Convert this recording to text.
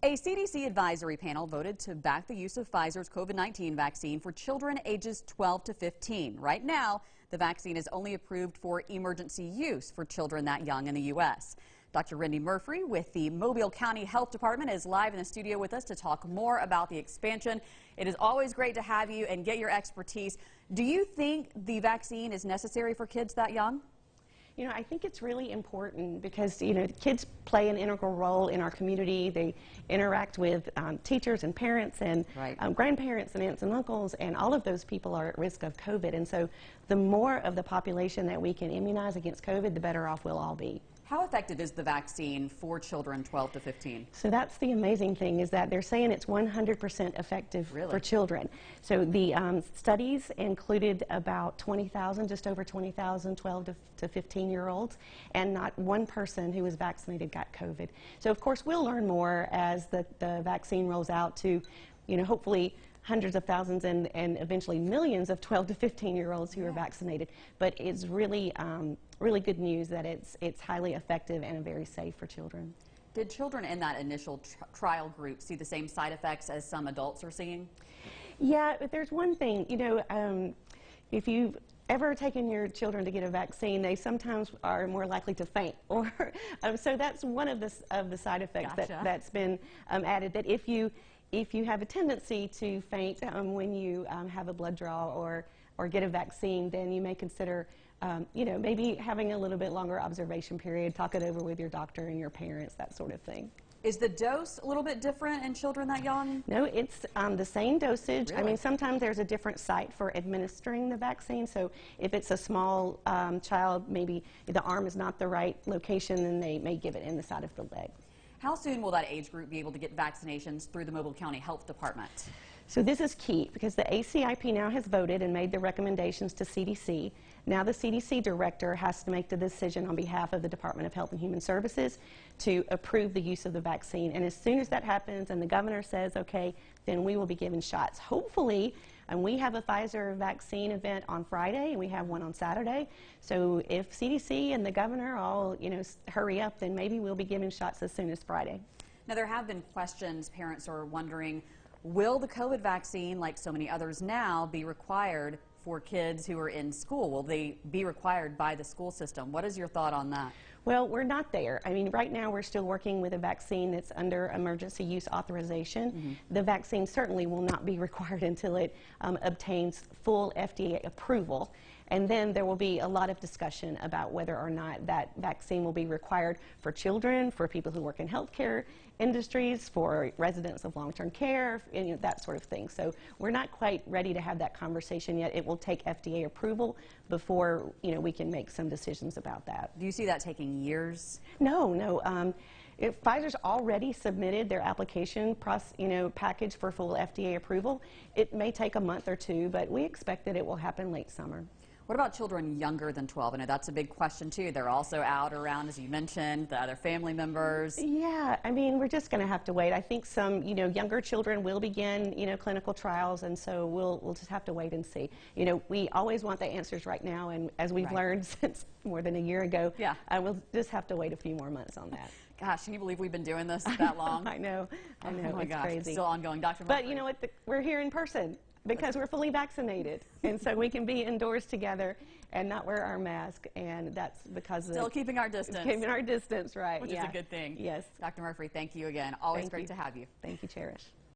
A CDC advisory panel voted to back the use of Pfizer's COVID-19 vaccine for children ages 12 to 15. Right now, the vaccine is only approved for emergency use for children that young in the U.S. Dr. Randy Murphy with the Mobile County Health Department is live in the studio with us to talk more about the expansion. It is always great to have you and get your expertise. Do you think the vaccine is necessary for kids that young? You know, I think it's really important because, kids play an integral role in our community. They interact with teachers and parents and grandparents and aunts and uncles, and all of those people are at risk of COVID. And so the more of the population that we can immunize against COVID, the better off we'll all be. How effective is the vaccine for children 12 to 15? So that's the amazing thing, is that they're saying it's 100% effective for children. So the studies included about 20,000, just over 20,000 12 to 15-year-olds, and not one person who was vaccinated got COVID. So of course we'll learn more as the vaccine rolls out to, hopefully hundreds of thousands and eventually millions of 12 to 15-year-olds who are vaccinated. But it's really, really good news that it's highly effective and very safe for children. Did children in that initial trial group see the same side effects as some adults are seeing? Yeah, but there's one thing, if you've ever taken your children to get a vaccine, they sometimes are more likely to faint. Or so that's one of the side effects that's been added. That if you have a tendency to faint when you have a blood draw or get a vaccine, then you may consider maybe having a little bit longer observation period, talk it over with your doctor and your parents, that sort of thing. Is the dose a little bit different in children that young? No, it's the same dosage. Really? I mean, sometimes there's a different site for administering the vaccine. So if it's a small child, maybe the arm is not the right location, then they may give it in the side of the leg. How soon will that age group be able to get vaccinations through the Mobile County Health Department? So this is key because the ACIP now has voted and made the recommendations to CDC. Now the CDC director has to make the decision on behalf of the Department of Health and Human Services to approve the use of the vaccine. And as soon as that happens and the governor says, okay, then we will be given shots. Hopefully, and we have a Pfizer vaccine event on Friday and we have one on Saturday. So if CDC and the governor all, hurry up, then maybe we'll be giving shots as soon as Friday. Now there have been questions, parents are wondering, will the COVID vaccine, like so many others now, be required for kids who are in school? Will they be required by the school system? What is your thought on that? Well, we're not there. I mean, right now we're still working with a vaccine that's under emergency use authorization. The vaccine certainly will not be required until it obtains full FDA approval. And then there will be a lot of discussion about whether or not that vaccine will be required for children, for people who work in healthcare industries, for residents of long-term care, that sort of thing. So we're not quite ready to have that conversation yet. It will take FDA approval before we can make some decisions about that. Do you see that taking years? No. Pfizer's already submitted their application package for full FDA approval. It may take a month or two, but we expect that it will happen late summer. What about children younger than 12? I know that's a big question too. They're also out around, as you mentioned, the other family members. Yeah, I mean, we're just going to have to wait. I think some, younger children will begin, clinical trials, and so we'll just have to wait and see. We always want the answers right now, and as we've learned since more than a year ago, we'll just have to wait a few more months on that. Gosh, can you believe we've been doing this that long? I know. Oh my it's gosh, crazy. It's still ongoing. Dr. Murphy. But you know what? We're here in person because we're fully vaccinated, and so we can be indoors together and not wear our mask, and that's because still keeping our distance. Keeping our distance, right? Which is a good thing. Yes. Dr. Murphy, thank you again. Always great to have you. Thank you, Cherish.